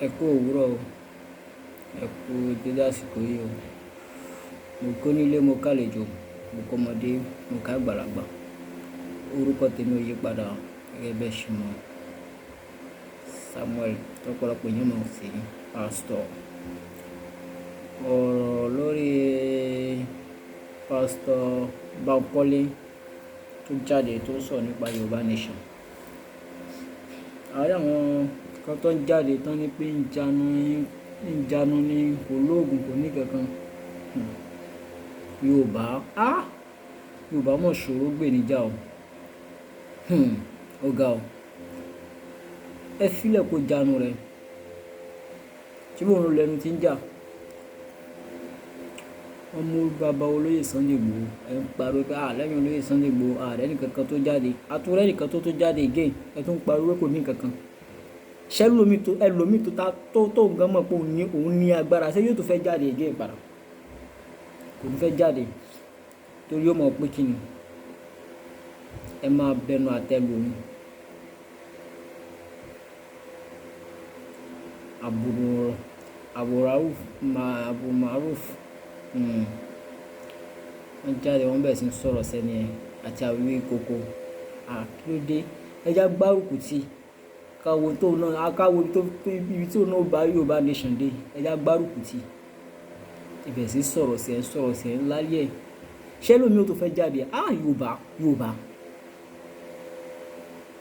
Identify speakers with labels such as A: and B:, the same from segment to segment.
A: Ẹ kú òwúrọ̀ o, ẹ kú dédé àsìkò yìí o. Mo kó nílé mo kálejò, mo kọ́mọdé mo ká àgbàlagbà. Orúkọ tèmi ò yí padà gẹ́gẹ́ bẹ́ẹ̀ ṣe mọ̀. Samuel tọ́pọ̀lọpọ̀ èèyàn mọ̀ sí Pastor. Ọ̀rọ̀ lórí Pastor Bankole tó jáde tó sọ nípa Yorùbá Nation. Àwọn kan tó ń jáde tán ní pé ń jánu ní kò lóògùn kò ní kankan. Yorùbá mọ̀ ṣòro gbè níjà o. Ó ga o. Ẹ fílẹ̀ kó jánu rẹ̀. Tí mò ń lẹ́nu tí ń jà. Wọ́n mú bàbá olóyè Sunday Igboho. Ẹ ń pariwo pé lẹ́yìn olóyè Sunday Igboho ààrẹ nìkankan tó jáde. Àtúrẹ́ nìkan tó jáde again. Ẹ tún pariwo kò ní kankan. Ṣé ẹlòmíì tó gan mọ̀ pé òun ní agbára ṣé yóò tó fẹ́ jáde again padà? Kò ní fẹ́ jáde torí ó mọ̀ pé kí ni ẹ máa bẹnu àtẹ́lu mi. Abu Maruf wọ́n jáde wọ́n bẹ̀rẹ̀ sí sọ̀rọ̀ sẹ́ni ẹ̀ àti àwíwí koko. Kí ló dé? Ẹja gbárùkù tí káwo ibi tí òun náà bá Yorùbá Nation dé. Ẹja gbárùkù tí ibẹ̀ sí sọ̀rọ̀ sí ẹ̀ lálẹ́ ẹ̀. Ṣé lómi ó tó fẹ́ jáde? Yorùbá.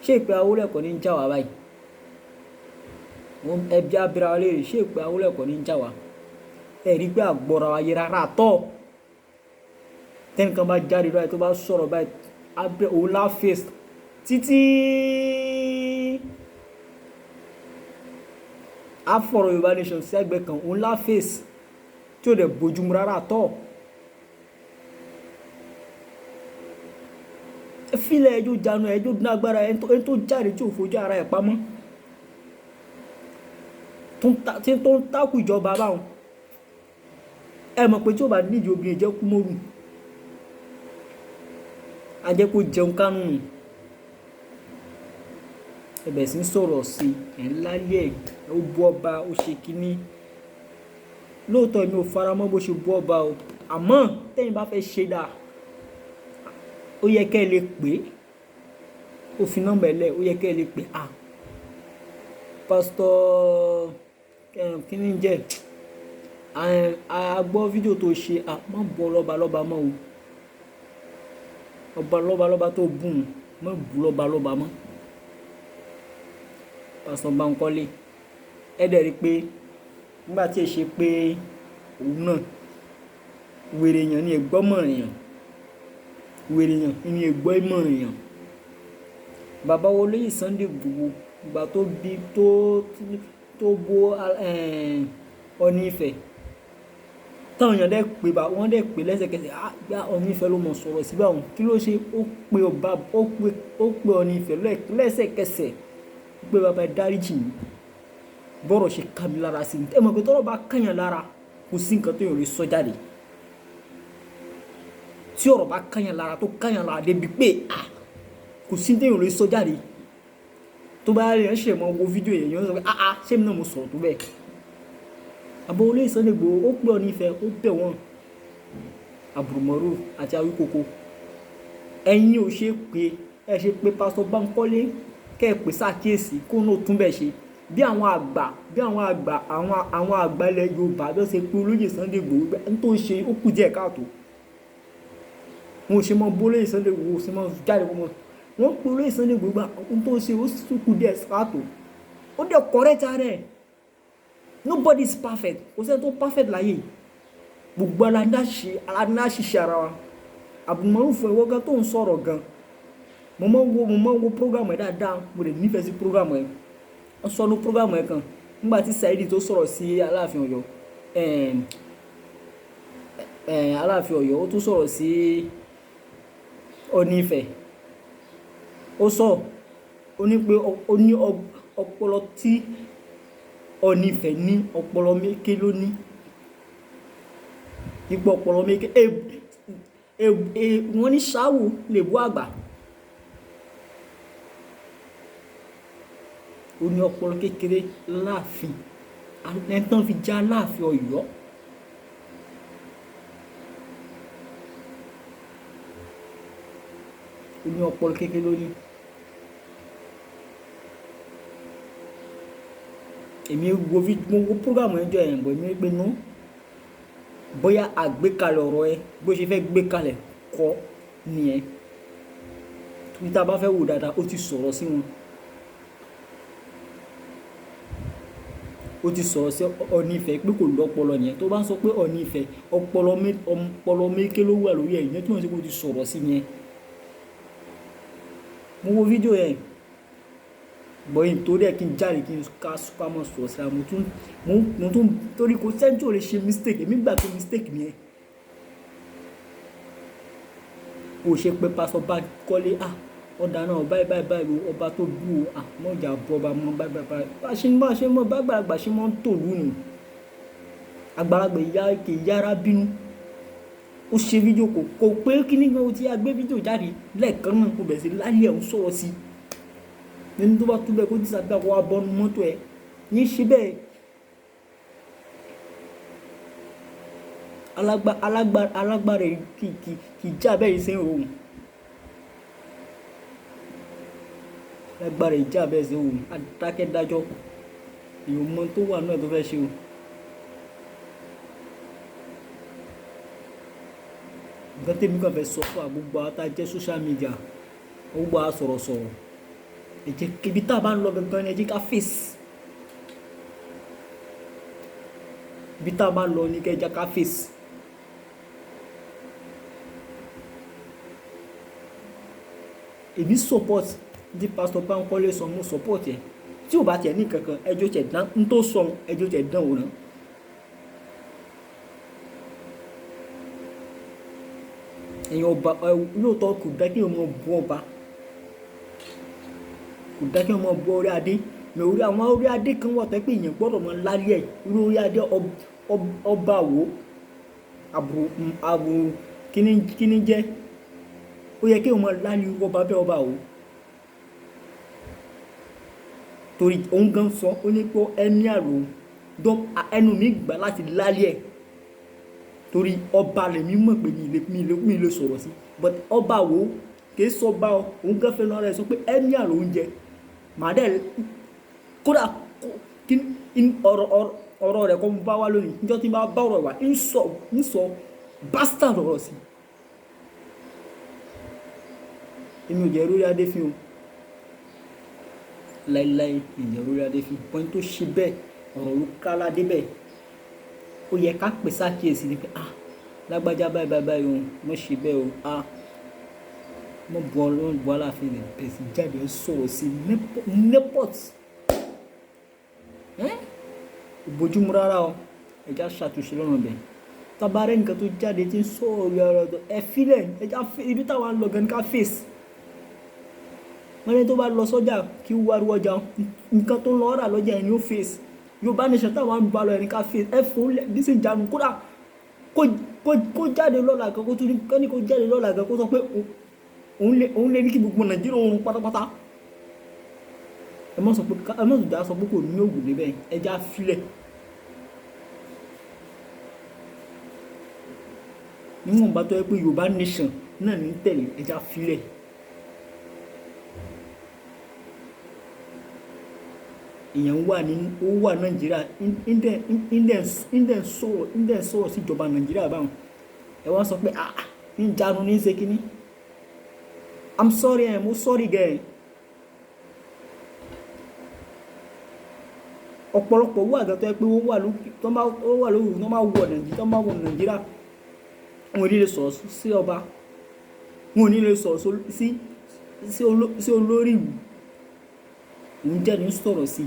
A: Ṣé ìpè Awólẹ̀kọ̀ ní ń jà wá báyìí? Ẹbí abira wa léèrè, ṣé ìpè Awólẹ̀kọ̀ ní ń jà wá? Ẹ rí pé àgbọ̀rọ̀ ayé rárá tọ́. Tẹ́nìkan bá jáde báyìí tó bá sọ̀rọ̀ báyìí abẹ́ òun lá face títí àfọ̀rọ̀ Yorùbá Nation sí ẹgbẹ́ kan òun lá face tí ó dẹ̀ bójúmu rárá tọ́. Ẹ fílẹ̀ ẹjọ́ jánu ẹjọ́ nágbára ẹni tó jáde tí ò fojú ara ẹ̀ pamọ́ tí tó ń tákù ìjọba báwọn. Ẹ mọ̀ pé tí ó bá nídìí obìnrin jẹ́ kú mọ́rù a jẹ́ kó jẹun kánú nù. Ẹbẹ̀ sí ń sọ̀rọ̀ sí ẹ̀ lálẹ́ ẹ̀ ó bú ọba ó ṣe kínní. Lóòótọ́ èmi ò fara mọ́ bó ṣe bú ọba o àmọ́ tẹ́yìn bá fẹ́ ṣe dáa ó yẹ kẹ́ ẹ lè pè é ó fi nọ́mbà ẹ̀ lẹ̀ ó yẹ kẹ́ ẹ lè pè é. Pastor kíní jẹ́ a gbọ́ fídíò tó ṣe má bọ́ lọ́ba mọ́ o. Ọba lọ́ba tó bùn mọ́ bù lọ́ba mọ́. Pastor Bankole ẹ dẹ̀ rí pé nígbà tí ẹ ṣe pé òun náà wèrè èèyàn ní ẹgbọ́ mọ̀ràn èèyàn wèrè èèyàn ní ẹgbọ́ ìmọ̀ràn èèyàn. Bàbá olóyè Sunday Igboho ìgbà tó bó Ọọ̀ni Ifẹ̀ táwọn èèyàn dẹ̀ pé wọ́n dẹ̀ pé lẹ́sẹ̀kẹsẹ̀ gbá Ọọ̀ni Ifẹ̀ ló mọ̀ sọ̀rọ̀ sí báwọn kí ló ṣe ó pe Ọọ̀ni Ifẹ̀ lẹ́sẹ̀kẹsẹ̀ pé bàbá dáríjì mi bọ́rọ̀ ṣe ká mi lára sí i. Ẹ mọ̀ pé tọ́rọ̀ bá kàyàn lára kò sí nǹkan tó yàn lè sọ jáde. Tí ọ̀rọ̀ bá kàyàn lára tó kàyàn lára débi pé kò sí tó yàn lè sọ jáde. Tó bá rí ẹ̀ ṣe mọ́ wo fídíò yẹn yóò sọ pé ṣé mi náà mo sọ̀rọ̀ tó bẹ́ẹ̀. Àbọ̀ olóyè Sunday Igboho ó pè Ọọ̀ni Ifẹ̀ ó bẹ̀ wọ́n Abu Maruf àti Awíkoko. Ẹ̀yin ò ṣe pé ẹ ṣe pé Pastor Bankole kẹ́ ẹ pè sákíyèsí kó náà tún bẹ̀ ṣe bí àwọn àgbà ilẹ̀ Yorùbá bí wọ́n ṣe pé olóyè Sunday Igboho ń tó ṣe ó kù díẹ̀ káàtó. Wọn ò ṣe mọ bó olóyè Sunday Igboho ṣe mọ jáde kó mọ wọ́n pé olóyè Sunday Igboho ń tó ṣe ó sì kù díẹ̀ káàtó. Ó dẹ̀ correct ara ẹ̀. Nobody is perfect. Kò sẹ́ni tó perfect láyé. Gbogbo aláṣiṣẹ́ ara wa. Abu Maruf ìwọ gan tó ń sọ̀rọ̀ gan. Mo máa ń wo program ẹ̀ dáadáa. Mo lè nífẹ̀ẹ́ sí program ẹ̀. Wọ́n sọ ní program ẹ̀ kan. Nígbà tí Saheed tó sọ̀rọ̀ sí Aláàfin Ọ̀yọ́. Aláàfin Ọ̀yọ́ ó tún sọ̀rọ̀ sí Ọọ̀ni Ifẹ̀. Ó ní pé ó ní ọpọlọ tí Ọọ̀ni Ifẹ̀ ní ọpọlọ méké ló ní. Ipò ọpọlọ méké wọ́n ní ṣáwù lè bú àgbà. Ó ní ọpọlọ kékeré láàfin ẹni tán fi já Aláàfin Ọ̀yọ́. Ó ní ọpọlọ kékeré lórí. Èmi wo program ẹjọ́ ẹ̀ bọ̀ èmi pé nú bóyá àgbékalẹ̀ ọ̀rọ̀ ẹ bó ṣe fẹ́ gbé kalẹ̀ kọ́ nìyẹn. Torí tá a bá fẹ́ wò dáadáa ó ti sọ̀rọ̀ sí wọn. Ó ti sọ̀rọ̀ sí Ọọ̀ni Ifẹ̀ pé kò lọ́pọlọ nìyẹn. Tó bá ń sọ pé Ọọ̀ni Ifẹ̀ ọpọlọ méké ló wà lórí ẹ̀ ìyẹn tí wọ́n ṣe kó ti sọ̀rọ̀ sí yẹn. Mo wo fídíò yẹn bọ̀yìn torí ẹ̀ kí n jáde kí n ká superman sọ̀rọ̀ sí mo tún torí kò sẹ́ńtì ò lè ṣe mistake èmi gbà pé mistake nìyẹn. O ṣe pé pásọ bá kọ́lé ọ̀dà náà báyìí ọba tó bú o mọ̀jà bọ́ ọba mọ́ báyìí bá ṣe mọ́ bàgbàlagbà ṣe mọ́ ń tòlú nù. Àgbàlagbà kì í yára bínú. Ó ṣe fídíò kò pé kí ní gan o ti gbé fídíò jáde lẹ́ẹ̀kan náà kò bẹ̀rẹ̀ sí láyé ẹ̀ ń sọ̀rọ̀ sí i. Nínú tó bá túbẹ̀ kó dísàbí àwọn abọ́nu mọ́tò ẹ̀ ní ṣe bẹ́ẹ̀. Alágbára kì í já bẹ́ẹ̀ sí òun. Alágbára ìjà bẹ́ẹ̀ sí òun. Adákẹ́dájọ́ èèyàn mọ tó wà náà tó fẹ́ ṣe o. Nǹkan tèmi kàn fẹ́ sọ fún gbogbo àwọn tá jẹ́ social media gbogbo àwọn sọ̀rọ̀sọ̀rọ̀ ibi tá a bá ń lọ gangan ni ẹ jẹ́ ká face. Ibi tá a bá ń lọ ní kẹ́ ẹ jẹ́ ká face. Èmi support di Pastor Bankole sọ mo support ẹ̀ tí ò bá tiẹ̀ ní kankan ẹjọ́ tẹ̀ dán n tó sọ ẹjọ́ tẹ̀ dán òun náà. Ẹ̀yin ọba lóòótọ́ kò dá kí ọmọ bu ọba kò dá kí ọmọ bu orí adé mẹ orí àwọn orí adé kan wà tó pé èèyàn gbọ́dọ̀ mọ lálẹ́ ẹ̀ irú orí adé ọba wo àbò kíní jẹ́ ó yẹ kí ọmọ lálẹ́ irú ọba bẹ́ẹ̀ ọba wo. Torí òun gan sọ ó ní pé ẹni àrò ẹnu mi gbà láti lálẹ́ ẹ̀ torí ọba lèmi mọ̀ pé mi lè sọ̀rọ̀ sí but ọba wo kì í sọ bá ọ òun gan fẹ́ lọ́rọ̀ ẹ̀ sọ pé ẹni àrò oúnjẹ màá dẹ̀ kódà kí ọ̀rọ̀ rẹ̀ kọ́ mo bá wá lónìí níjọ́ tí n bá bá ọ̀rọ̀ wá ń sọ bastard ọ̀rọ̀ sí. Èmi ò jẹ́ rórí adé fi o láíláí ìjẹ́ rórí adé fi pọ́n tó ṣe bẹ́ẹ̀ ọ̀rọ̀ ló kálá dé bẹ́ẹ̀ ó yẹ ká pè sákìyèsí ni pé lágbájá báyìí o mo ṣe bẹ́ẹ̀ o mo bu Aláàfin rẹ̀ bẹ̀rẹ̀ sí jáde sọ̀rọ̀ sí nepot ìbójúmu rárá o ẹja ṣàtúnṣe lọ́nà bẹ́ẹ̀ tabarẹ́ nǹkan tó jáde tí ń sọ̀rọ̀ yàrá ẹ filẹ̀ ẹja ibi táwa ń lọ gan ká fèsì wọ́n ní tó bá lọ sọ́jà kí wárú ọjà nǹkan tó ń lọ rà lọ́jà ẹni ó fèsì Yorùbá nation táwọn ń bá lọ ẹni ká fèsì ẹ fún dísìn jánu kódà kó jáde lọ́la kan kó tún ní kẹ́ni kó jáde lọ́la kan kó sọ pé òun lè ní kí gbogbo Nàìjíríà òun pátápátá ẹ mọ̀ sọ pé kò ní òògùn níbẹ̀ ẹja filẹ̀ níwọ̀n bá tọ́ ẹ pé Yorùbá nation náà ní tẹ̀lé ẹja filẹ̀. Èèyàn wà Nàìjíríà ń sọ̀rọ̀ sí ìjọba Nàìjíríà báwọn ẹ wá sọ pé ń jánu ní ṣe kínní I'm sorry mo sorry gẹ̀ ọ̀pọ̀lọpọ̀ wà gẹ́gẹ́ pé ó wà lórí tó máa wọ Nàìjíríà wọn ò ní lè sọ̀rọ̀ sí ọba wọn ò ní lè sọ̀rọ̀ sí olórí ìlú òun jẹ́ ní sọ̀rọ̀ sí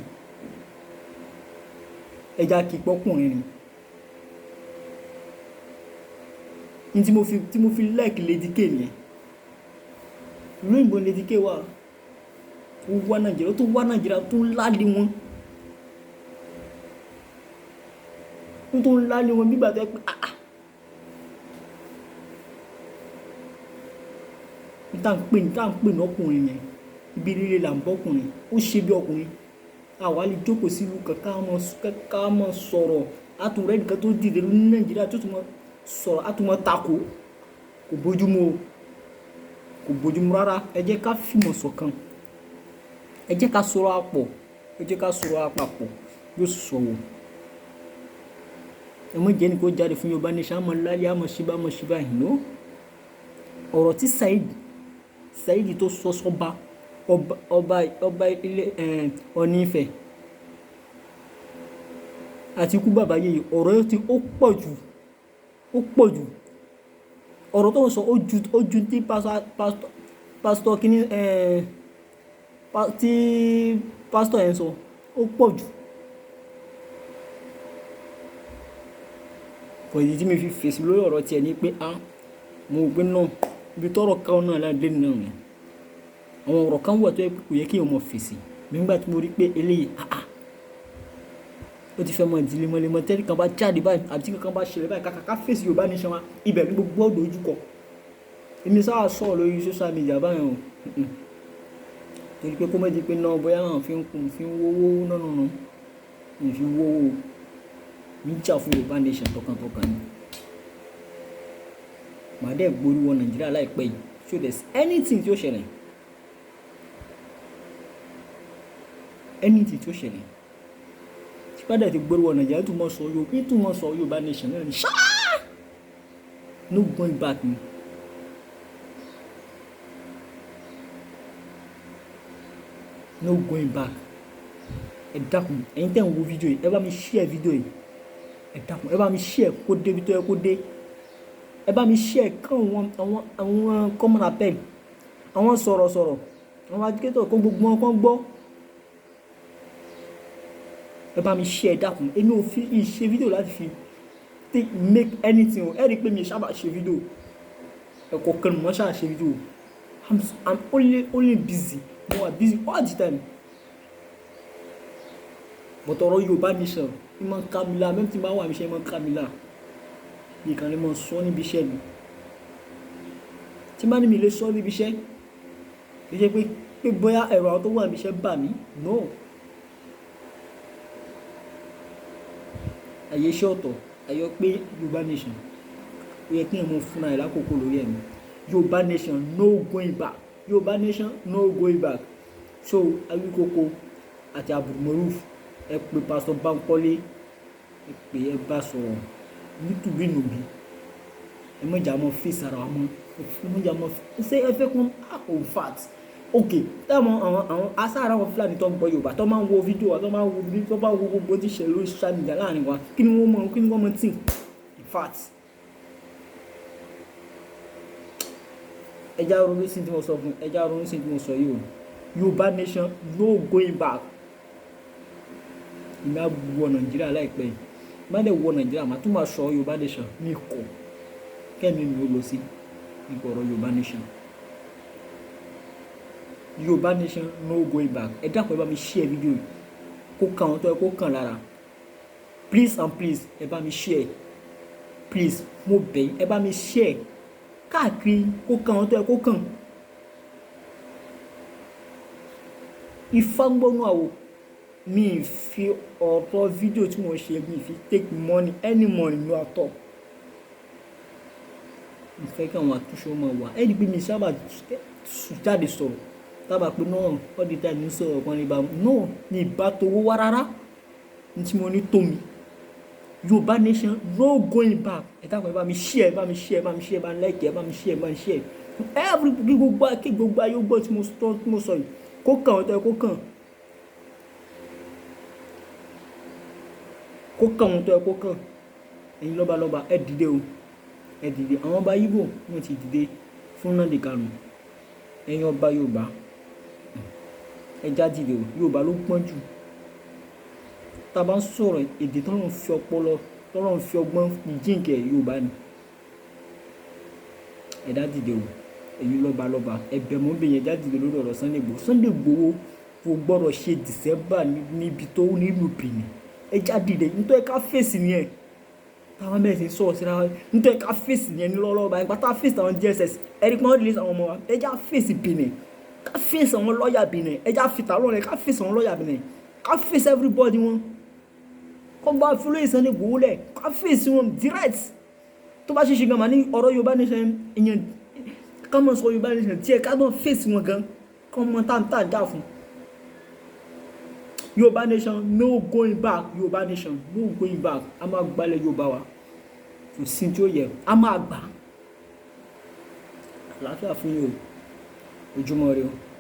A: ẹja kì í pọ́kùnrin ni tí mo fi like Lady K nìyẹn ìlú ìbò Lady K wà ó wá Nàìjíríà tó ń lálé wọn tó ń lálé wọn bí gbàtọ́ pé tá à ń pè ní ọkùnrin yẹn ibi líle là ń bọ́kùnrin ó ṣe bí ọkùnrin àwa lè jókòó sílùú kan ká mọ̀ sọ̀rọ̀ àtúnrẹ́ nìkan tó dìde ní Nàìjíríà tó tún mọ̀ sọ̀rọ̀ àtúnmọ̀ tako kò bójúmu o kò bójúmu rárá. Ẹ jẹ́ ká fìmọ̀ ṣọ̀kan, ẹ jẹ́ ká sọ̀rọ̀ àpọ̀, ẹ jẹ́ ká sọ̀rọ̀ àpapọ̀ yóò sọ̀wọ́. Ẹ mọ̀ jẹ́ ní kó jáde fún Yorùbá Nation àmọ́ lálẹ́ àmọ́ ṣíbá ìná ọ̀rọ̀ tí Saheed tó sọ sọ́ba ọba ilé Ọọ̀ni Ifẹ̀ àti ikú bàbá yìí ọ̀rọ̀ yóò ti ó pọ̀ jù ọ̀rọ̀ tó ń sọ ó ju tí pásítọ̀ kìíní tí pásítọ̀ yẹn sọ ó pọ̀ jù. Kò yìí tí mi fi fèsì lórí ọ̀rọ̀ tiẹ̀ ní pé mo gbé náà ibi tọ́rọ̀ káwọn náà ládé náà rẹ̀ àwọn ọ̀rọ̀ kan wà tó yẹ kò yẹ kí èèyàn mọ̀ fèsì nígbà tí mo rí pé eléyìí ó ti fẹ́ mọ ìdílé mọ́lẹ́mọ́ tẹ́lẹ̀ kan bá jáde báyìí àbí tí kankan bá ṣẹlẹ̀ báyìí kàkà ká fèsì Yorùbá Nation wa ibẹ̀ ní gbogbo ọ̀dọ̀ ojú kọ. Èmi sáà sọ̀rọ̀ lórí social media báyìí o torí pé kó mọ̀ di pé náà bóyá àwọn fi ń wówó náà mi fi wówó mi jà fún Yorùbá Nation tọkàntọkàn ni. Màá dẹ̀ gborí wọ Nàìjíríà láìpẹ́ yìí so there's anything tí ó ṣẹlẹ̀ padà ti gbórí wọ Nàìjíríà tó mọ̀ sọ Yorùbá Nation náà ni ṣáá no going back ni. No going back. Ẹ dákun ẹ̀yin tẹ́ ń wo fídíò yìí ẹ bá mi share fídíò yìí ẹ dákun ẹ bá mi share kó dé bí tó yẹ kó dé ẹ bá mi share kán àwọn common appel àwọn sọ̀rọ̀sọ̀rọ̀ àwọn agitator kó gbogbo wọn kán gbọ́. Ẹ bá mi share dákun èmi ò fi ṣe fídíò láti fi make anything o ẹ rí i pé mi sábà ṣe fídíò ẹ̀kọ́ kan mọ́ ṣáà ṣe fídíò I'm only busy mo wà busy all the time but ọ̀rọ̀ Yorùbá Nation ní mọ̀ ká mi la mẹ́tí tí bá wà mí ṣe mọ̀ ká mi la bí kan ní mọ̀ sọ níbi iṣẹ́ mi tí bá ní mi lè sọ níbi iṣẹ́ kì í ṣe pé bóyá ẹ̀rọ àwọn tó wà níbi iṣẹ́ bà mí no. Àyè iṣẹ́ ọ̀tọ̀ ayọ̀ pé Yorùbá Nation ó yẹ kí ẹ̀ mọ̀ fúnra ẹ̀ lákòókò lórí ẹ̀mí Yorùbá Nation no going back Yorùbá Nation no going back. So Awíkókó àti Abdulmoruf ẹ pé Pastor Bankole ẹ pé ẹ bá sọ̀rọ̀ nítorí nùbí ẹ mọ̀jà mọ̀ fèsì ara wa mọ̀ ẹ mọ̀jà mọ̀ ṣé ẹ fẹ́ kún in fact ok táwọn àwọn asára wọn Fúlàní tó ń gbọ́ Yorùbá tó máa ń wo fídíò wa tó máa ń wo fídíò tó bá wo gbogbo tí ṣe lórí social media láàrin wa kí ni wọ́n mọ̀ tí in fact ẹja ronú sí tí mo sọ fún ẹja ronú sí tí mo sọ yìí o Yorùbá Nation no going back. Ìmọ̀ àbúwọ̀ Nàìjíríà láìpẹ́ yìí má dẹ̀ wọ Nàìjíríà má tún máa sọ Yorùbá Nation ní kọ̀ kẹ́mi mi ò lọ sí nípa ọ̀rọ̀ Yorùbá Nation. Yorùbá Nation no going back. Ẹ dákun ẹ bá mi share fídíò yìí kó kàn wọ́n tó ẹ kó kàn lára please and please ẹ bá mi share please mo bẹ̀ yín ẹ bá mi share káàkiri kó kàn wọ́n tó ẹ kó kàn. Ifá ń gbọ́nú àwò mi fi ọ̀rọ̀ fídíò tí mo ṣe mi fi take money any money no at all. Mo fẹ́ kí àwọn àtúnṣe ọmọ wa ẹ rí i pé mi sábà jáde sọ̀rọ̀ tábà pé náà all the time ní sọ̀rọ̀ kan ní ìbámu náà ní ìbátò owó wá rárá ní tí mo ní tó mi. Yorùbá Nation no going back. Ẹ dákun ẹ bá mi share ẹ bá mi share ẹ bá mi share ẹ bá mi like ẹ bá mi share ẹ bá mi share every gbogbo ayé gbọ́ tí mo sọ yìí kó kàn ọ́ tó ẹ kó kàn wọn tó ẹ kó kàn ẹ̀yin lọ́balọ́ba ẹ dìde o ẹ dìde àwọn ọba Ìgbò wọn ti dìde fún Nnamdi Kanu ẹ̀yin ọba Yorùbá ẹ já dìde o Yorùbá ló pọ́n jù tá a bá ń sọ̀rọ̀ èdè tọ́lọ́run fi ọpọlọ tọ́lọ́run fi ọgbọ́n jíǹkẹ̀ Yorùbá ni ẹ dá dìde o ẹ̀yin lọ́balọ́ba ẹ̀bẹ̀ mọ́ bẹ̀yẹn já dìde lórí ọ̀rọ̀ Sunday Igboho kò gbọ́dọ̀ ṣe December níbi tó nílùú Benin ẹ já dìde nítorí ká fèsì ni ẹ táwọn mẹ́rin sọ̀rọ̀ síra wọn nítorí ká fèsì ni ẹ ní lọ́wọ́ báyìí pátá fèsì àwọn DSS ẹ̀rí pọ́n release àwọn ọmọ wa ẹ já fèsì Benin ká fèsì àwọn lọ́ọ̀yà Benin ẹ já fìtà lọ́rẹ̀ ká fèsì àwọn lọ́ọ̀yà Benin ká face everybody wọn kó bá fi olóyè Sunday Igboho lẹ̀ ká face wọn direct tó bá ṣe gan mà ní ọ̀rọ̀ Yorùbá nation ìyẹn ká mọ̀ sọ Yorùbá nation tí ẹ ká mọ̀ face wọn gan kó mọ̀ tá jà fún Yorùbá nation no going back Yorùbá nation no going back a máa gbalẹ̀ Yorùbá wa kò sí tí ó yẹ a máa gbà àlàáfíà fún yín o ojúmọ́ ire o.